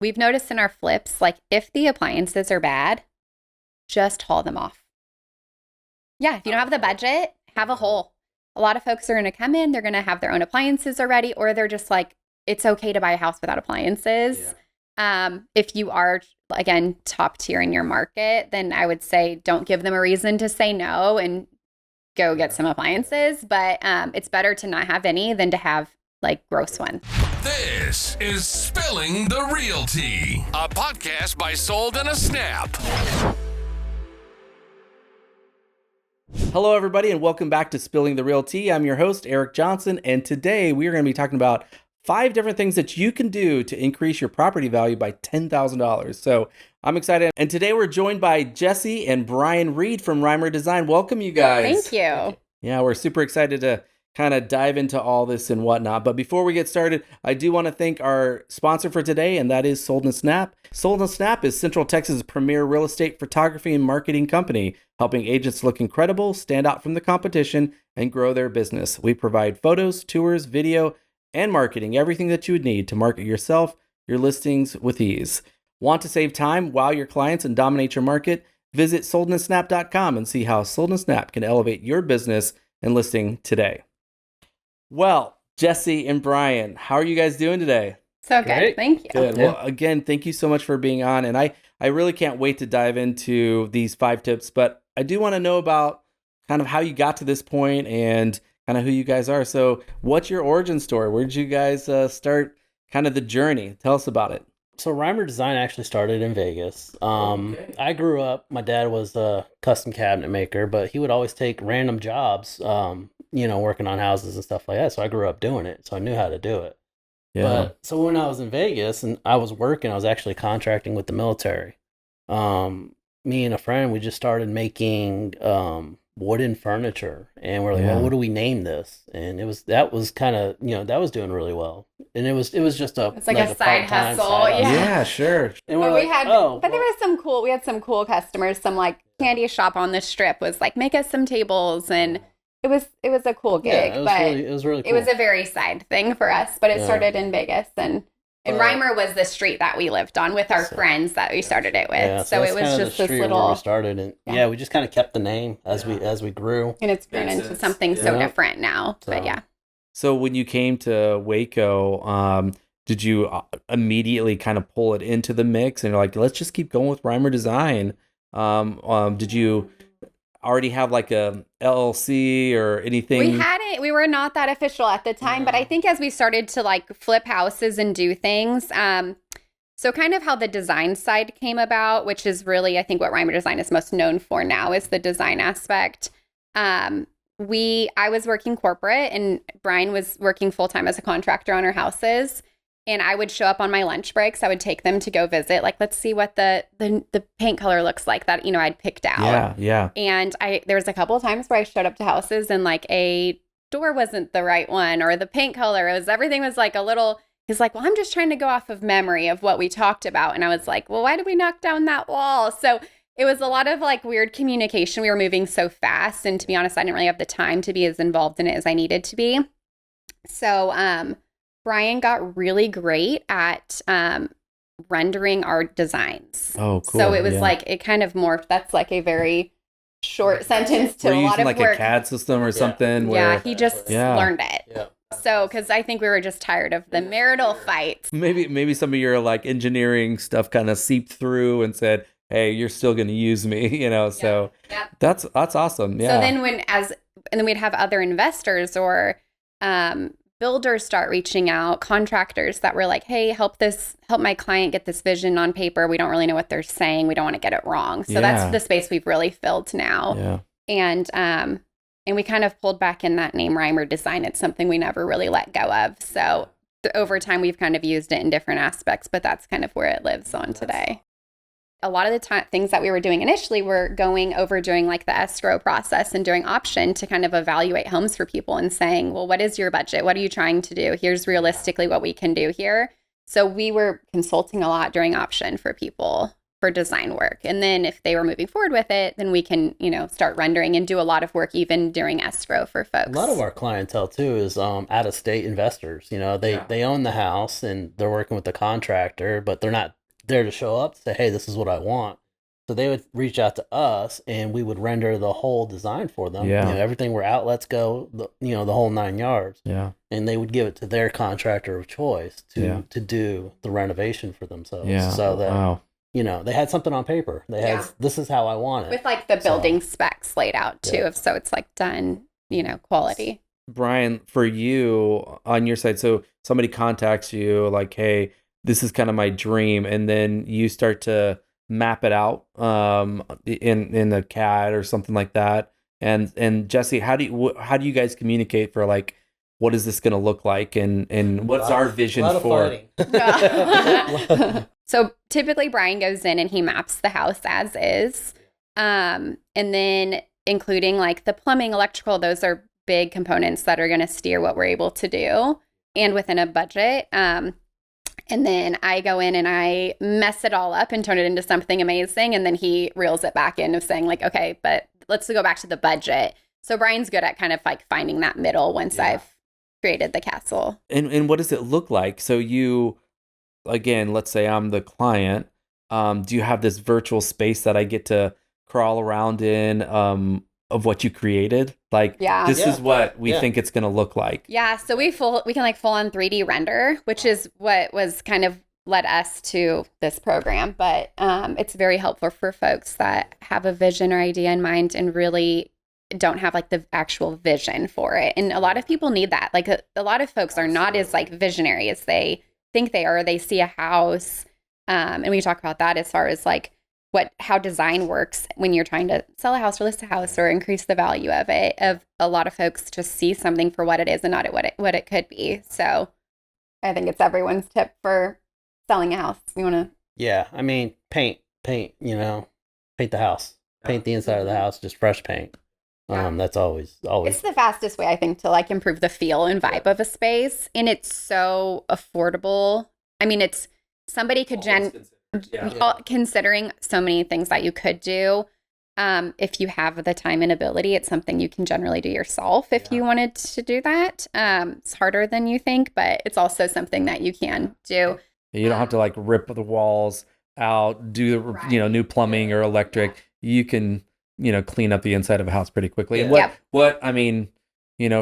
we've noticed in our flips, like if the appliances are bad, just haul them off. Yeah, if you don't have the budget, have a hole. A lot of folks are going to come in, they're going to have their own appliances already, or they're just like, it's okay to buy a house without appliances. If you are, again, top tier in your market, then I would say don't give them a reason to say no and go get some appliances. But it's better to not have any than to have like gross ones. This is Spilling the Real Tea, a podcast by Sold in a Snap. Hello, everybody, and welcome back to Spilling the Real Tea. I'm your host, Eric Johnson, and today we are going to be talking about 5 different things that you can do to increase your property value by $10,000. So I'm excited. And today we're joined by Jesse and Brian Reed from Reimer Design. Welcome, you guys. Thank you. Yeah, we're super excited to kind of dive into all this and whatnot. But before we get started, I do want to thank our sponsor for today, and that is Sold in a Snap. Sold in a Snap is Central Texas' premier real estate photography and marketing company, helping agents look incredible, stand out from the competition, and grow their business. We provide photos, tours, video, and marketing, everything that you would need to market yourself, your listings with ease. Want to save time, wow your clients, and dominate your market? Visit soldinasnap.com and see how Sold in a Snap can elevate your business and listing today. Well, Jesse and Brian, how are you guys doing today? So good. Thank you. Good. Well, again, thank you so much for being on. And I really can't wait to dive into these 5 tips, but I do want to know about kind of how you got to this point and kind of who you guys are. So what's your origin story? Where did you guys start kind of the journey? Tell us about it. So Reimer Design actually started in Vegas. I grew up, my dad was a custom cabinet maker, but he would always take random jobs, working on houses and stuff like that. So I grew up doing it. So I knew how to do it. Yeah. But so when I was in Vegas and I was working, I was actually contracting with the military. Me and a friend, we just started making wooden furniture, and we're like, well, what do we name this? And that was kind of, that was doing really well. And it was just it's like a side hustle. Yeah, sure. And but there was we had some cool customers. Some like candy shop on the strip was like, make us some tables, and it was a cool gig. Yeah, it was really cool. It was a very side thing for us, but it started in Vegas, and Reimer was the street that we lived on with our friends that we started it with. Yeah, so it was just this little. Where we started, and we just kind of kept the name as we grew, and it's grown into something so different now. But yeah. So when you came to Waco, did you immediately kind of pull it into the mix and you're like, let's just keep going with Reimer Design? Did you already have like a LLC or anything? We hadn't. We were not that official at the time, but I think as we started to like flip houses and do things, so kind of how the design side came about, which is really, I think what Reimer Design is most known for now is the design aspect. I was working corporate and Brian was working full-time as a contractor on our houses. And I would show up on my lunch breaks. I would take them to go visit. Like, let's see what the paint color looks like that, I'd picked out. Yeah. And there was a couple of times where I showed up to houses and like a door wasn't the right one, or the paint color everything was like a little, he's like, well, I'm just trying to go off of memory of what we talked about. And I was like, well, why did we knock down that wall? So it was a lot of like weird communication. We were moving so fast. And to be honest, I didn't really have the time to be as involved in it as I needed to be. So, Brian got really great at rendering our designs. Oh, cool. So it was like, it kind of morphed. That's like a very short sentence to a lot of like work. A CAD system or something? Yeah, he just learned it. Yeah. So, because I think we were just tired of the marital fights. Maybe some of your like engineering stuff kind of seeped through and said, hey, you're still going to use me, so that's awesome. Yeah. So then and then we'd have other investors or builders start reaching out, contractors that were like, hey, help my client get this vision on paper. We don't really know what they're saying. We don't want to get it wrong. So that's the space we've really filled now. Yeah. And we kind of pulled back in that name Reimer Design. It's something we never really let go of. So over time, we've kind of used it in different aspects, but that's kind of where it lives on today. A lot of the things that we were doing initially were going over doing like the escrow process and doing option to kind of evaluate homes for people and saying, well, what is your budget? What are you trying to do? Here's realistically what we can do here. So we were consulting a lot during option for people. for design work. And then if they were moving forward with it, then we can, start rendering and do a lot of work even during escrow for folks. A lot of our clientele too is out-of-state investors. They own the house and they're working with the contractor, but they're not there to show up to say, hey, this is what I want. So they would reach out to us and we would render the whole design for them. Yeah. Everything where outlets go, the whole 9 yards. Yeah. And they would give it to their contractor of choice to do the renovation for themselves. Yeah. So that, they had something on paper. They had, this is how I want it. With like the building specs laid out too. Yeah. So it's like done, quality. Brian, for you on your side, so somebody contacts you like, hey, this is kind of my dream. And then you start to map it out in the CAD or something like that. And Jesse, how do you guys communicate for like, what is this going to look like, and what's our vision for? So typically Brian goes in and he maps the house as is, and then including like the plumbing, electrical. Those are big components that are going to steer what we're able to do, and within a budget. And then I go in and I mess it all up and turn it into something amazing. And then he reels it back in of saying like, okay, but let's go back to the budget. So Brian's good at kind of like finding that middle once I've created the castle. And what does it look like? So you, again, let's say I'm the client. Do you have this virtual space that I get to crawl around in of what you created? Like, this is what we think it's going to look like. Yeah. So we can like full on 3D render, which is what was kind of led us to this program. But it's very helpful for folks that have a vision or idea in mind and really don't have like the actual vision for it. And a lot of people need that. Like a lot of folks are not as like visionary as they think they are. They see a house. And we talk about that as far as like how design works when you're trying to sell a house or list a house or increase the value of it. Of a lot of folks just see something for what it is and not what it could be. So I think it's everyone's tip for selling a house. You want to? Yeah. I mean, paint, paint the house, paint the inside of the house, just fresh paint. Yeah. That's always. It's the fastest way, I think, to like improve the feel and vibe of a space. And it's so affordable. I mean, somebody could considering so many things that you could do. If you have the time and ability, it's something you can generally do yourself if you wanted to do that. It's harder than you think, but it's also something that you can do. You don't have to like rip the walls out, do the new plumbing or electric. You can clean up the inside of a house pretty quickly. And what I mean,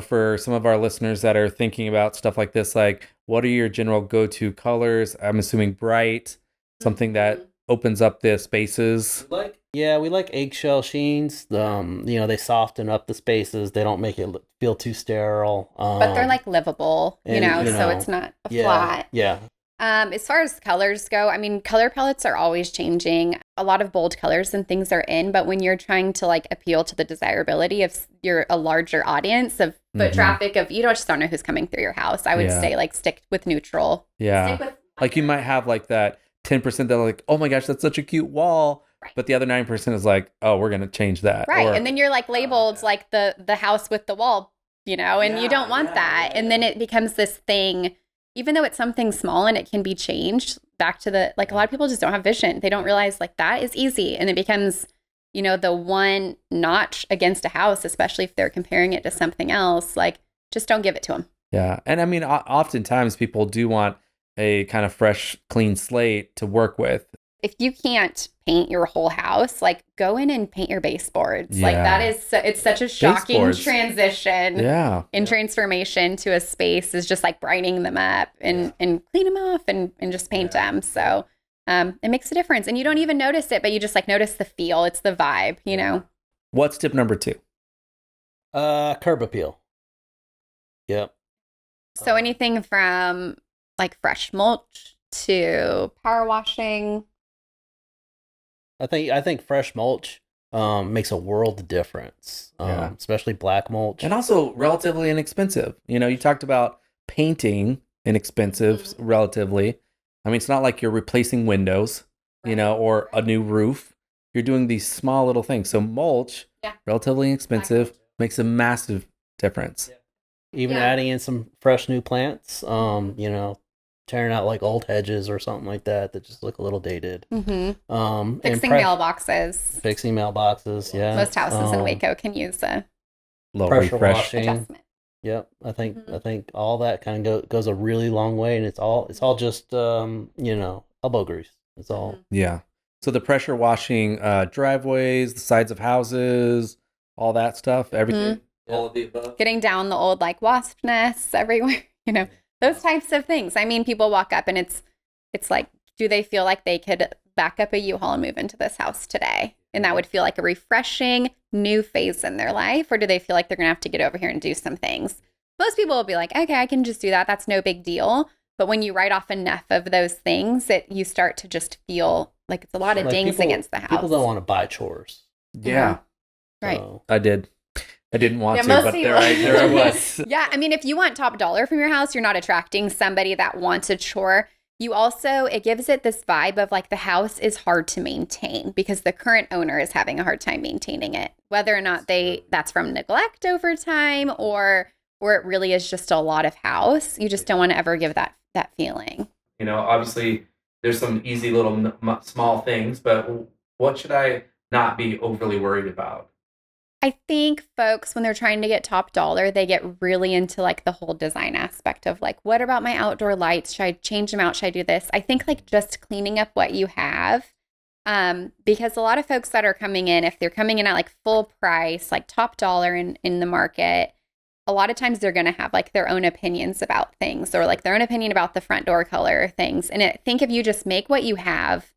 for some of our listeners that are thinking about stuff like this, like what are your general go-to colors? I'm assuming bright, something that opens up the spaces. We like eggshell sheens. They soften up the spaces. They don't make it feel too sterile. But they're like livable, so it's not a flat. Yeah. As far as colors go, I mean, color palettes are always changing. A lot of bold colors and things are in, but when you're trying to like appeal to the desirability of a larger audience of foot traffic of, just don't know who's coming through your house, I would say like stick with neutral. Yeah. Like you might have like that 10% that are like, oh my gosh, that's such a cute wall. Right. But the other 9% is like, oh, we're going to change that. Right. And then you're like labeled like the house with the wall, and you don't want that. And then it becomes this thing, even though it's something small and it can be changed back to a lot of people just don't have vision. They don't realize like that is easy. And it becomes, the one notch against a house, especially if they're comparing it to something else, like just don't give it to them. Yeah. And I mean, oftentimes people do want a kind of fresh, clean slate to work with. If you can't paint your whole house, like go in and paint your baseboards. Yeah. Like that is, it's such a shocking transition and transformation to a space is just like brightening them up and clean them off and just paint them. So it makes a difference. And you don't even notice it, but you just like notice the feel. It's the vibe, What's tip number 2? Curb appeal. Yep. So anything from like fresh mulch to power washing. I think fresh mulch makes a world of difference, especially black mulch. And also relatively inexpensive. You talked about painting inexpensive relatively. I mean, it's not like you're replacing windows, or a new roof. You're doing these small little things. So mulch, relatively inexpensive, makes a massive difference. Even adding in some fresh new plants, tearing out like old hedges or something like that just look a little dated. Mm-hmm. Fixing mailboxes. Yeah. Most houses in Waco can use a little pressure refresh washing. adjustment. Yep, I think all that kind of goes a really long way, and it's all just elbow grease. It's all. Yeah. So the pressure washing driveways, the sides of houses, all that stuff, everything, all of the above. Getting down the old like wasp nests everywhere, those types of things. I mean, people walk up and it's like, do they feel like they could back up a U-Haul and move into this house today? And that would feel like a refreshing new phase in their life, or do they feel like they're going to have to get over here and do some things? Most people will be like, okay, I can just do that. That's no big deal. But when you write off enough of those things, you start to just feel like it's a lot of dings against the house. People don't want to buy chores. Yeah. Right. So. I didn't want to, but there I was. Yeah. I mean, if you want top dollar from your house, you're not attracting somebody that wants a chore. You also, it gives it this vibe of like the house is hard to maintain because the current owner is having a hard time maintaining it, whether or not that's from neglect over time or it really is just a lot of house. You just don't want to ever give that feeling. Obviously there's some easy little small things, but what should I not be overly worried about? I think folks, when they're trying to get top dollar, they get really into like the whole design aspect of like, what about my outdoor lights? Should I change them out? Should I do this? I think like just cleaning up what you have, because a lot of folks that are coming in, if they're coming in at like full price, like top dollar in the market, a lot of times they're going to have like their own opinions about things or like their own opinion about the front door color or things. And I think if you just make what you have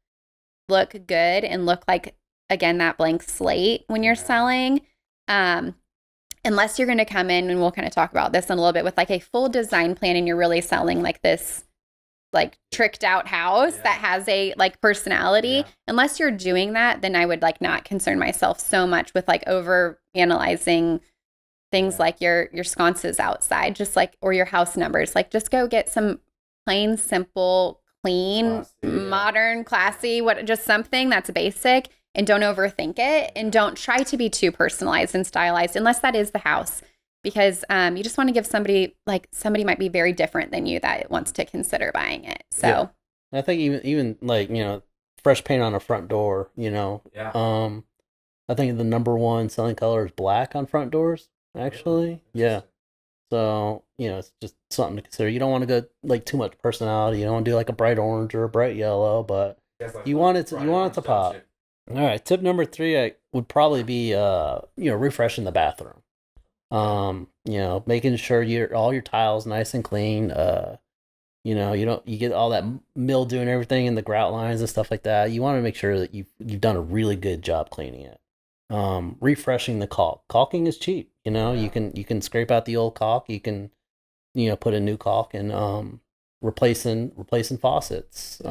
look good and look like, again, that blank slate when you're selling, unless you're going to come in, and we'll kind of talk about this in a little bit, with like a full design plan and you're really selling like this like tricked out house that has a like personality. Unless you're doing that, then I would like not concern myself so much with like over analyzing things like your sconces outside, just like, or your house numbers. Like just go get some plain, simple, clean, modern, classy, just something that's basic. And don't overthink it, and don't try to be too personalized and stylized unless that is the house, because you just want to give somebody might be very different than you that wants to consider buying it. So I think even like, fresh paint on a front door, I think the number one selling color is black on front doors, actually. Yeah. So, it's just something to consider. You don't want to go like too much personality. You don't want to do like a bright orange or a bright yellow, but you want it to pop. All right, tip number 3 would probably be refreshing the bathroom. Making sure all your tiles nice and clean. You get all that mildew and everything in the grout lines and stuff like that. You want to make sure that you've done a really good job cleaning it. Refreshing the caulk. Caulking is cheap. You can scrape out the old caulk. You can put a new caulk, and replacing faucets.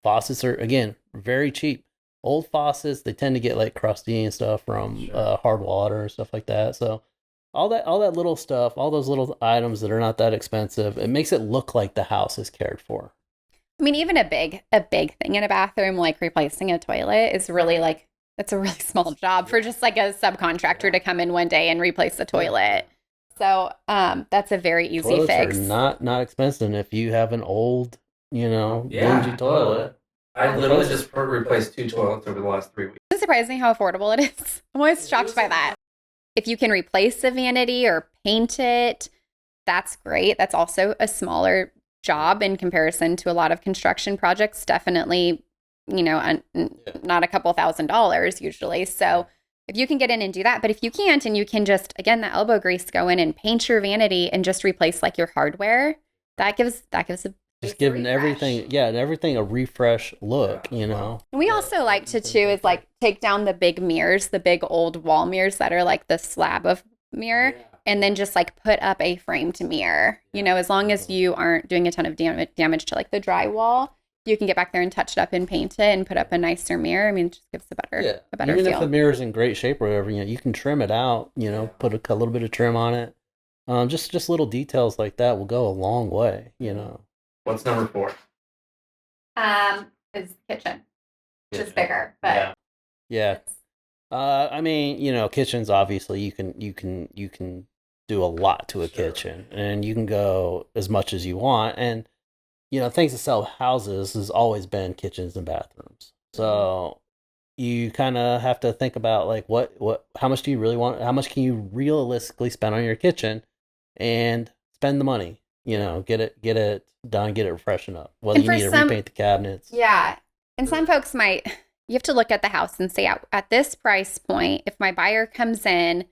Faucets are, again, very cheap. Old faucets, they tend to get like crusty and stuff from hard water and stuff like that. So all that little stuff, all those little items that are not that expensive, it makes it look like the house is cared for. I mean, even a big thing in a bathroom, like replacing a toilet, is really like, it's a really small job for just like a subcontractor to come in one day and replace the toilet. So that's a very easy Toilets fix. Are not expensive. And if you have an old, dingy toilet. I literally just replaced 2 toilets over the last 3 weeks. It's surprising how affordable it is. I'm always shocked by that. If you can replace the vanity or paint it, that's great. That's also a smaller job in comparison to a lot of construction projects. Definitely, not a couple $1,000s usually. So if you can get in and do that, but if you can't, and you can just, again, the elbow grease, go in and paint your vanity and just replace like your hardware, that gives a just giving everything a refresh look, And we also like to too is like take down the big mirrors, the big old wall mirrors that are like the slab of mirror, and then just like put up a framed mirror. As long as you aren't doing a ton of damage to like the drywall, you can get back there and touch it up and paint it and put up a nicer mirror. I mean, it just gives a better Even feel. If the mirror's in great shape or whatever, you can trim it out. Put a little bit of trim on it. Just little details like that will go a long way. What's number 4? Is kitchen. Just bigger, but yeah. I mean, kitchens, obviously you can do a lot to a kitchen, and you can go as much as you want. And things that sell houses has always been kitchens and bathrooms. So you kind of have to think about like how much do you really want? How much can you realistically spend on your kitchen, and spend the money? Get it done, get it freshened up. Whether And you for need to some, repaint the cabinets. yeah. And some folks might, you have to look at the house and say, at this price point, if my buyer comes in,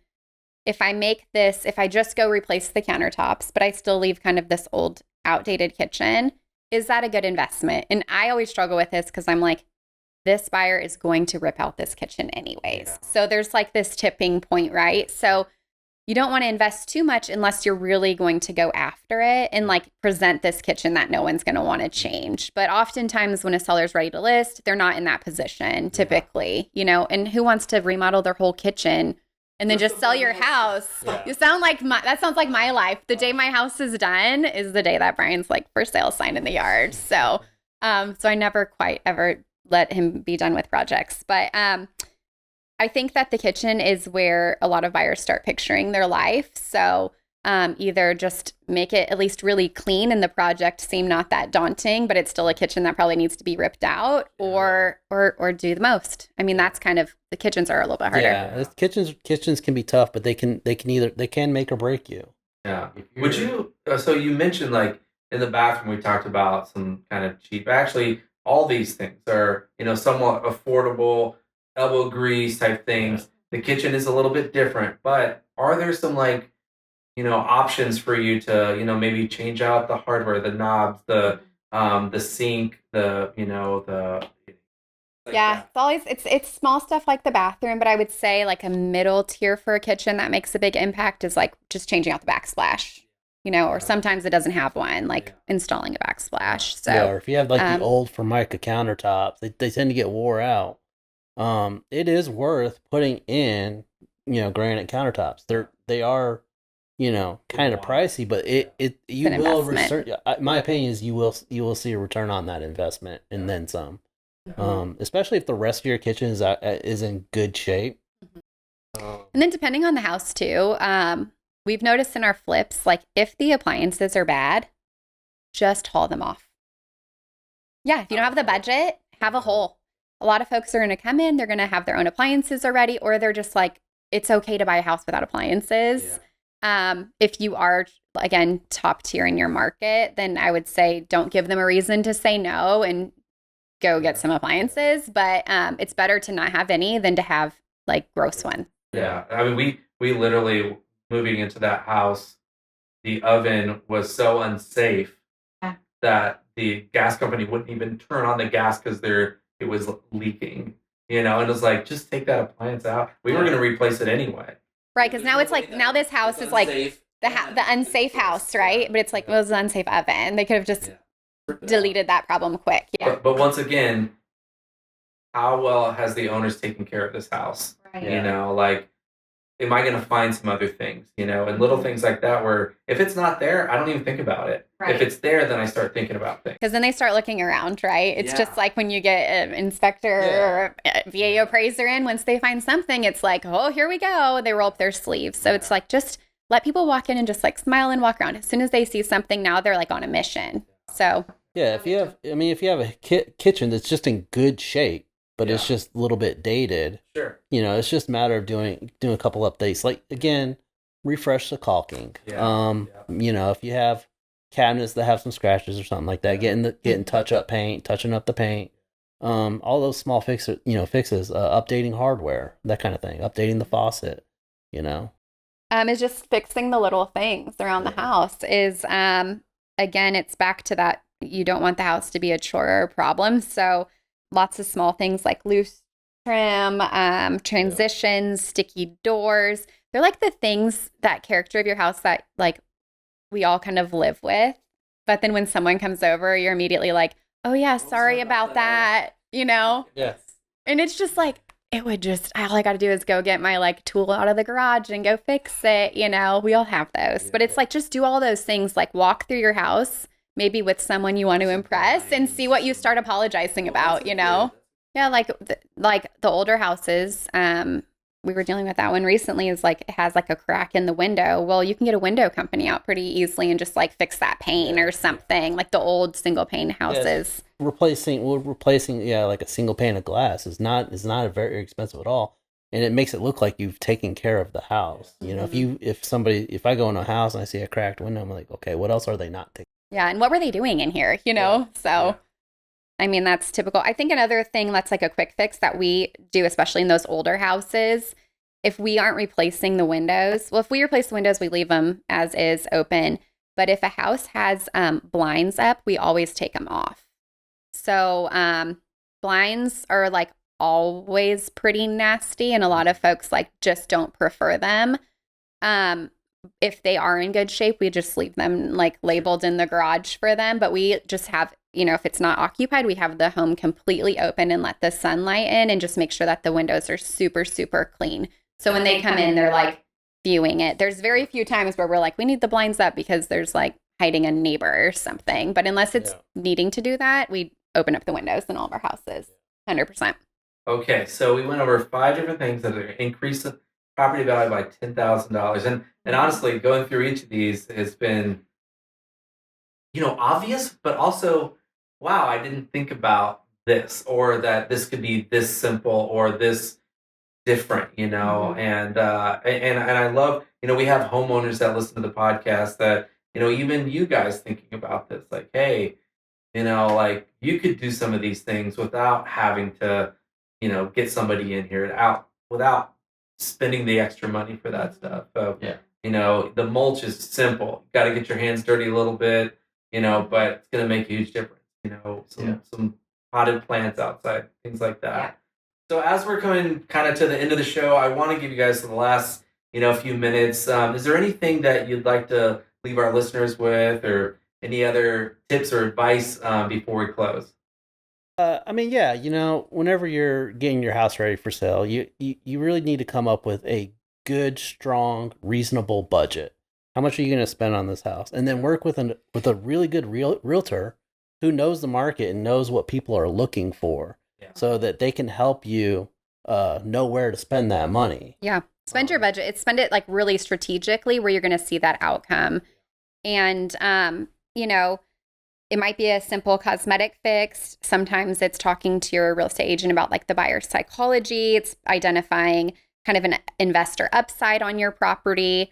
if I just go replace the countertops, but I still leave kind of this old, outdated kitchen, is that a good investment? And I always struggle with this because I'm like, this buyer is going to rip out this kitchen anyways. Yeah. So there's like this tipping point, right? So you don't want to invest too much unless you're really going to go after it and like present this kitchen that no one's going to want to change. But oftentimes when a seller's ready to list, they're not in that position typically, and who wants to remodel their whole kitchen and then just sell your house? Yeah. You sound like that sounds like my life. The day my house is done is the day that Brian's like for sale sign in the yard. So, so I never quite ever let him be done with projects. But I think that the kitchen is where a lot of buyers start picturing their life. So either just make it at least really clean and the project seem not that daunting, but it's still a kitchen that probably needs to be ripped out, or do the most. I mean, that's kind of, the kitchens are a little bit harder. Yeah, kitchens can be tough, but they can make or break you. Yeah. Would you? So you mentioned like in the bathroom we talked about some kind of cheap. Actually, all these things are somewhat affordable, elbow grease type things. Yeah. The kitchen is a little bit different, but are there some like options for you to maybe change out the hardware, the knobs, the sink, yeah, it's always it's small stuff like the bathroom, but I would say like a middle tier for a kitchen that makes a big impact is like just changing out the backsplash, or sometimes it doesn't have one, like installing a backsplash. So or if you have like the old Formica countertops, they tend to get wore out. It is worth putting in, granite countertops. They are, kind of pricey, but you will my opinion is you will see a return on that investment and then some. Especially if the rest of your kitchen is in good shape. And then depending on the house too, we've noticed in our flips, like if the appliances are bad, just haul them off. Yeah, if you don't have the budget, have a hole. A lot of folks are going to come in, they're going to have their own appliances already, or they're just like, it's okay to buy a house without appliances. Yeah. If you are, again, top tier in your market, then I would say don't give them a reason to say no and go get some appliances. But it's better to not have any than to have like gross one. Yeah. I mean, we literally, moving into that house, the oven was so unsafe that the gas company wouldn't even turn on the gas because it was leaking, and it was like, just take that appliance out. We were going to replace it anyway. Right, because now it's like, now this house is like the unsafe house, right? But it's like, well, it was an unsafe oven. They could have just deleted that problem quick. Yeah. But once again, how well has the owners taken care of this house? Right. Like, am I going to find some other things, and little things like that where if it's not there, I don't even think about it. Right. If it's there, then I start thinking about things. Because then they start looking around, right? It's just like when you get an inspector or a VA appraiser in, once they find something, it's like, oh, here we go. They roll up their sleeves. So it's like, just let people walk in and just like smile and walk around. As soon as they see something, now they're like on a mission. So yeah, if you have a kitchen that's just in good shape, but it's just a little bit dated. Sure. It's just a matter of doing a couple updates. Like, again, refresh the caulking. Yeah. If you have cabinets that have some scratches or something like that, getting touching up the paint. All those small fixes, updating hardware, that kind of thing, updating the faucet, Is just fixing the little things around the house is, again, it's back to that, you don't want the house to be a chore or a problem. So lots of small things like loose trim, transitions, sticky doors. They're like the things, that character of your house that like we all kind of live with. But then when someone comes over, you're immediately like, oh yeah, sorry about that, Yes. And it's just like, all I got to do is go get my like tool out of the garage and go fix it. We all have those, but it's like, just do all those things, like walk through your house, maybe with someone you want to impress, and see what you start apologizing about, Yeah, like the older houses, we were dealing with that one recently, is like it has like a crack in the window. Well, you can get a window company out pretty easily and just like fix that pane or something, like the old single pane houses. Replacing like a single pane of glass is not very expensive at all, and it makes it look like you've taken care of the house. If I go in a house and I see a cracked window, I'm like, okay, what else are they not taking? Yeah, and what were they doing in here, So I mean, that's typical. I think another thing that's like a quick fix that we do, especially in those older houses, if we aren't replacing the windows, well, if we replace the windows, we leave them as is open. But if a house has blinds up, we always take them off. So blinds are like always pretty nasty, and a lot of folks like just don't prefer them. If they are in good shape, we just leave them like labeled in the garage for them. But we just have, if it's not occupied, we have the home completely open and let the sunlight in and just make sure that the windows are super, super clean. So when they come in, they're like viewing it. There's very few times where we're like, we need the blinds up because there's like hiding a neighbor or something. But unless it's needing to do that, we open up the windows in all of our houses. 100%. Okay, so we went over 5 different things that are increase the property value by $10,000, and honestly, going through each of these has been, obvious, but also, wow, I didn't think about this, or that this could be this simple or this different, and I love, we have homeowners that listen to the podcast that, even you guys thinking about this, like, hey, like you could do some of these things without having to, get somebody in here without spending the extra money for that stuff. So, the mulch is simple. You got to get your hands dirty a little bit, but it's going to make a huge difference. Some potted plants outside, things like that. Yeah. So as we're coming kind of to the end of the show, I want to give you guys the last, few minutes. Is there anything that you'd like to leave our listeners with, or any other tips or advice before we close? Whenever you're getting your house ready for sale, you really need to come up with a good, strong, reasonable budget. How much are you going to spend on this house? And then work with a really good realtor who knows the market and knows what people are looking for, so that they can help you know where to spend that money. Yeah. Spend your budget. Spend it like really strategically where you're going to see that outcome. And, it might be a simple cosmetic fix. Sometimes it's talking to your real estate agent about like the buyer's psychology. It's identifying kind of an investor upside on your property.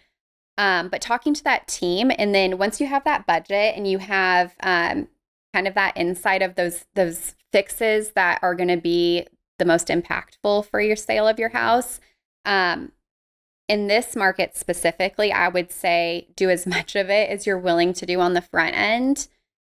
But talking to that team. And then once you have that budget and you have kind of that insight of those fixes that are going to be the most impactful for your sale of your house, in this market specifically, I would say do as much of it as you're willing to do on the front end,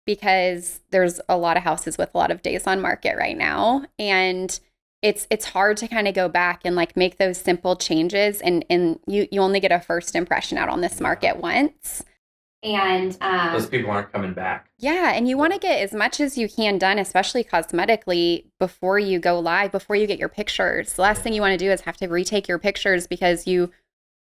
because there's a lot of houses with a lot of days on market right now. And it's hard to kind of go back and like make those simple changes. And you only get a first impression out on this market once. And those people aren't coming back. Yeah. And you want to get as much as you can done, especially cosmetically, before you go live, before you get your pictures. The last thing you want to do is have to retake your pictures because you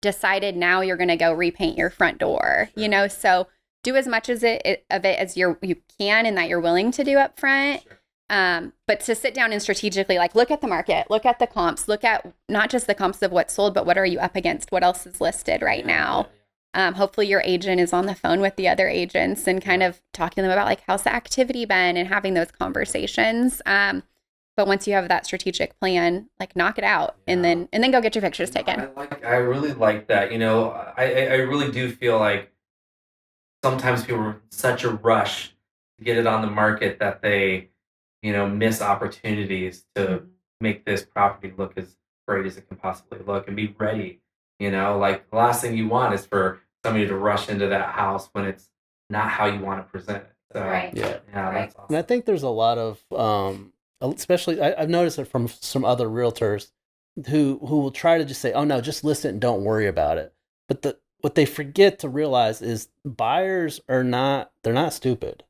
decided now you're going to go repaint your front door, so do as much of it as you can and that you're willing to do up front. But to sit down and strategically like look at the market, look at the comps, look at not just the comps of what's sold, but what are you up against? What else is listed right now? Hopefully your agent is on the phone with the other agents and kind of talking to them about like how's the activity been and having those conversations. But once you have that strategic plan, like knock it out and then go get your pictures taken. I really like that. I really do feel like sometimes people are in such a rush to get it on the market that they, miss opportunities to make this property look as great as it can possibly look and be ready. Like the last thing you want is for somebody to rush into that house when it's not how you want to present it. So, right. That's awesome. And I think there's a lot of, especially I've noticed it from some other realtors who will try to just say, oh no, just list it and don't worry about it. But what they forget to realize is buyers they're not stupid.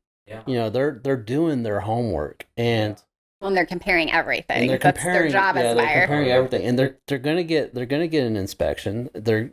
Yeah. They're doing their homework, and When they're comparing everything. And they're That's comparing, their job as a they're buyer. comparing everything, and they're gonna get an inspection. They're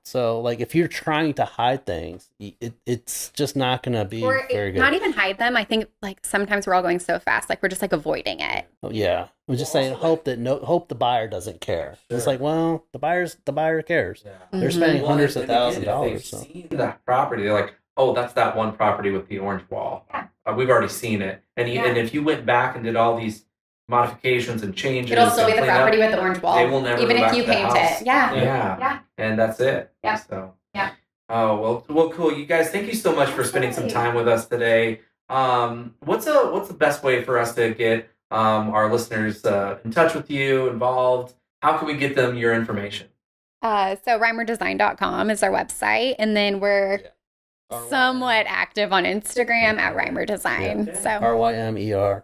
so like if you're trying to hide things, it's just not gonna be very good. Not even hide them. I think like sometimes we're all going so fast, like we're just like avoiding it. Oh, yeah, we're just saying hope the buyer doesn't care. Sure. It's like, well, the buyer cares. Yeah. They're spending hundreds of thousands of dollars. If they've seen that property, they're like, oh, that's that one property with the orange wall. Yeah. We've already seen it, and and if you went back and did all these modifications and changes, it'll still be the property with the orange wall. They will never even go if back you to the paint house. it. Yeah. Yeah. And that's it. Yeah. So. Yeah. Oh well, cool. You guys, thank you so much for spending some time with us today. What's the best way for us to get our listeners in touch with you, involved? How can we get them your information? So reimerdesign.com is our website, and then we're somewhat active on Instagram at Reimer Design. So RYMER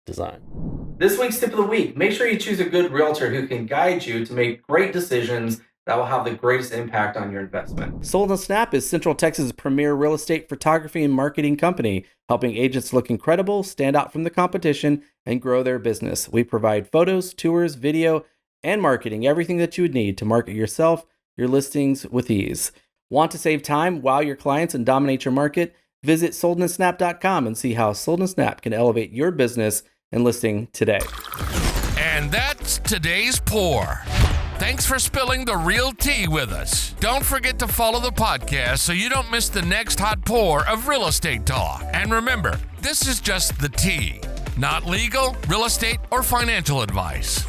Design. This week's tip of the week: make sure you choose a good realtor who can guide you to make great decisions that will have the greatest impact on your investment. Sold on Snap is Central Texas' premier real estate photography and marketing company, helping agents look incredible, stand out from the competition, and grow their business. We provide photos, tours, video, and marketing, everything that you would need to market yourself, your listings with ease. Want to save time wow your clients and dominate your market? Visit soldonsnap.com and see how Sold on Snap can elevate your business and listing today. And that's today's pour. Thanks for spilling the real tea with us. Don't forget to follow the podcast so you don't miss the next hot pour of real estate talk. And remember, this is just the tea, not legal, real estate, or financial advice.